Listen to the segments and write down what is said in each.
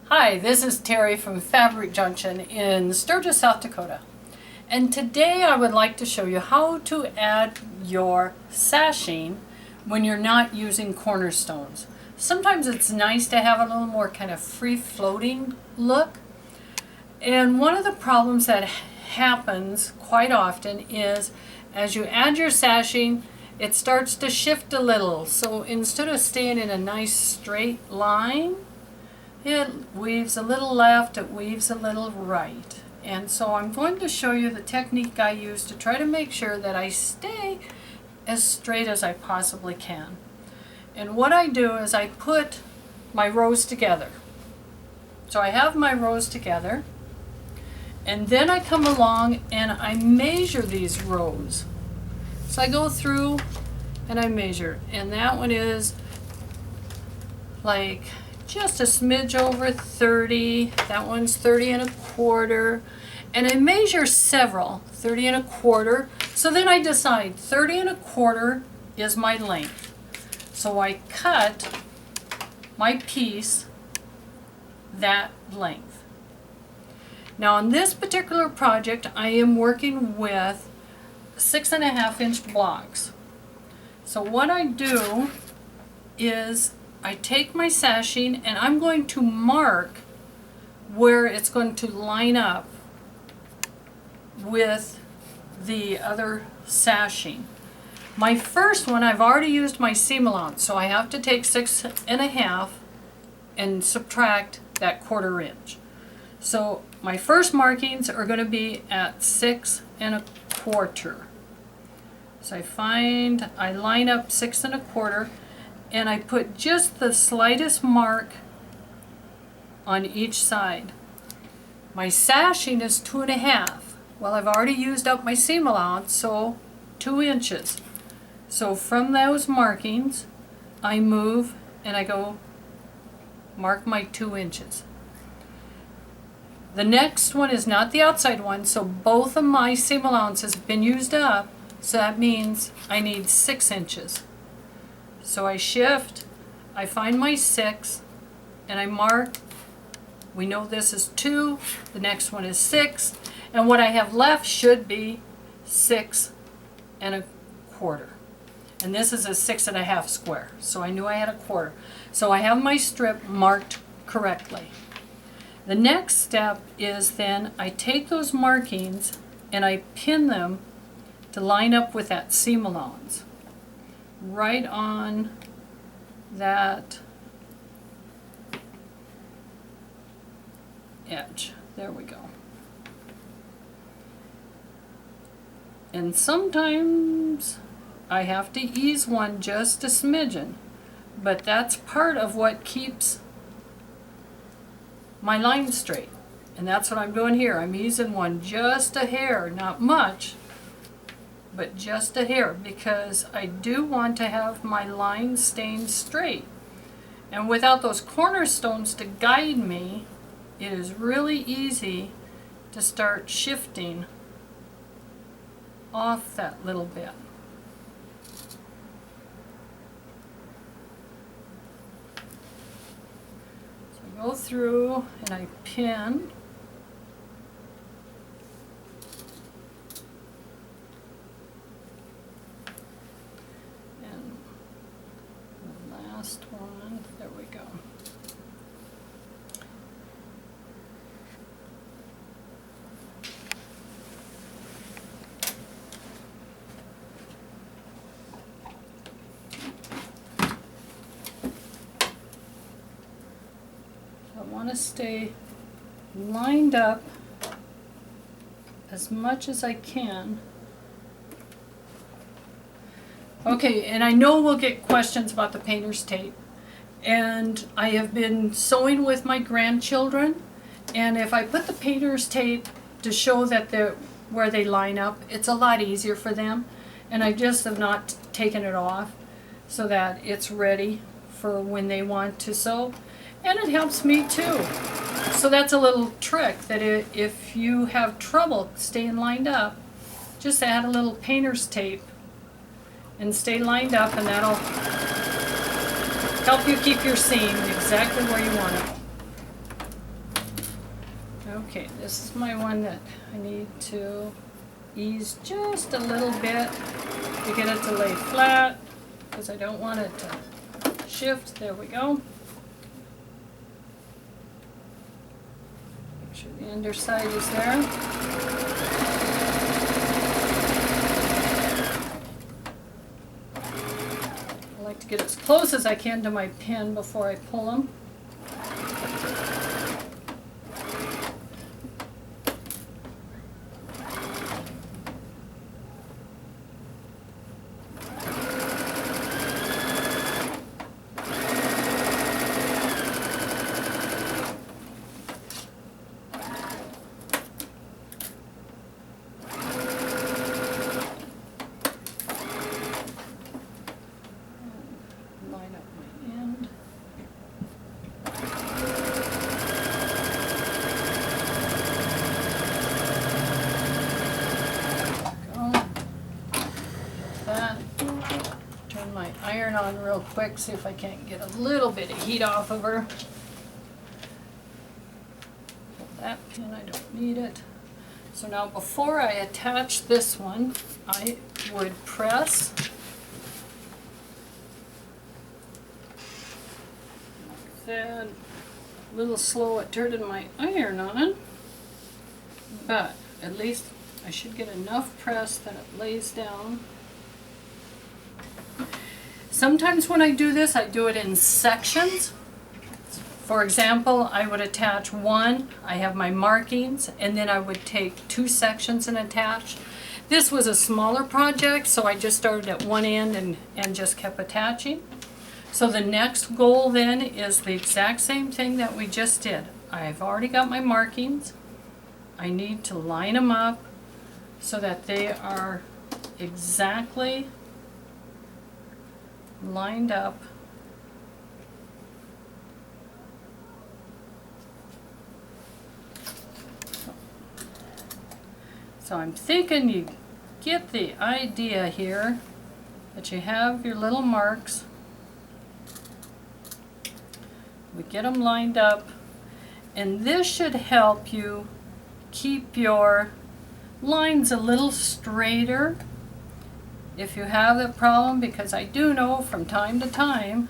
Hi, this is Terry from Fabric Junction in Sturgis, South Dakota. And today I would like to show you how to add your sashing when you're not using cornerstones. Sometimes it's nice to have a little more kind of free-floating look. And one of the problems that happens quite often is as you add your sashing, it starts to shift a little. So instead of staying in a nice straight line, it weaves a little left, it weaves a little right. And so I'm going to show you the technique I use to try to make sure that I stay as straight as I possibly can. And what I do is I put my rows together. So I have my rows together, and then I come along and I measure these rows. So I go through and I measure, and that one is like just a smidge over 30. That one's 30 1/4. And I measure several, 30 1/4. So then I decide 30 1/4 is my length. So I cut my piece that length. Now on this particular project, I am working with 6.5 inch blocks. So what I do is I take my sashing and I'm going to mark where it's going to line up with the other sashing. My first one, I've already used my seam allowance, so I have to take 6.5 and subtract that 1/4 inch. So my first markings are going to be at 6 1/4. So I line up 6 1/4, and I put just the slightest mark on each side. My sashing is 2.5. Well, I've already used up my seam allowance, so 2 inches. So from those markings, I move and I go mark my 2 inches. The next one is not the outside one, so both of my seam allowances have been used up, so that means I need 6 inches. So I shift, I find my 6, and I mark. We know this is 2, the next one is 6, and what I have left should be 6 1/4. And this is a 6.5 square, so I knew I had a 1/4. So I have my strip marked correctly. The next step is then I take those markings and I pin them to line up with that seam allowance. Right on that edge. There we go. And sometimes I have to ease one just a smidgen, but that's part of what keeps my line straight. And that's what I'm doing here. I'm easing one just a hair, not much, but just a hair, because I do want to have my line staying straight. And without those cornerstones to guide me, it is really easy to start shifting off that little bit. So I go through and I pin. Last one, there we go. I want to stay lined up as much as I can. Okay, and I know we'll get questions about the painter's tape. And I have been sewing with my grandchildren, and if I put the painter's tape to show that they're where they line up, it's a lot easier for them. And I just have not taken it off so that it's ready for when they want to sew. And it helps me too. So that's a little trick, that if you have trouble staying lined up, just add a little painter's tape and stay lined up, and that'll help you keep your seam exactly where you want it. Okay, this is my one that I need to ease just a little bit to get it to lay flat, because I don't want it to shift. There we go. Make sure the underside is there. I like to get as close as I can to my pin before I pull them. Iron on real quick, see if I can't get a little bit of heat off of her. Pull that pin, I don't need it. So now before I attach this one, I would press like that. A little slow at turning my iron on, but at least I should get enough press that it lays down. Sometimes when I do this, I do it in sections. For example, I would attach one, I have my markings, and then I would take two sections and attach. This was a smaller project, so I just started at one end and just kept attaching. So the next goal then is the exact same thing that we just did. I've already got my markings. I need to line them up so that they are exactly lined up. So I'm thinking you get the idea here that you have your little marks. We get them lined up, and this should help you keep your lines a little straighter if you have the problem, because I do know from time to time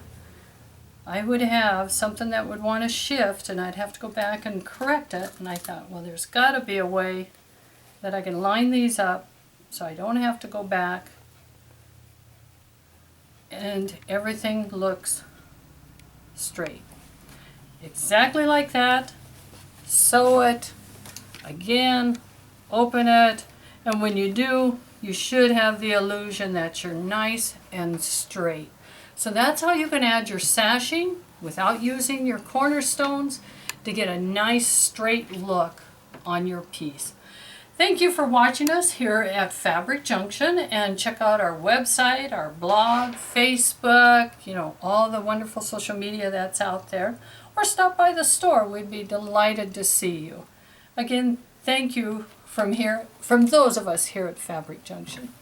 I would have something that would want to shift and I'd have to go back and correct it, and I thought, well, there's got to be a way that I can line these up so I don't have to go back and everything looks straight. Exactly like that. Sew it again, open it, and when you do, you should have the illusion that you're nice and straight. So that's how you can add your sashing without using your cornerstones to get a nice straight look on your piece. Thank you for watching us here at Fabric Junction, and check out our website, our blog, Facebook, all the wonderful social media that's out there, or stop by the store. We'd be delighted to see you. Again, thank you from those of us here at Fabric Junction.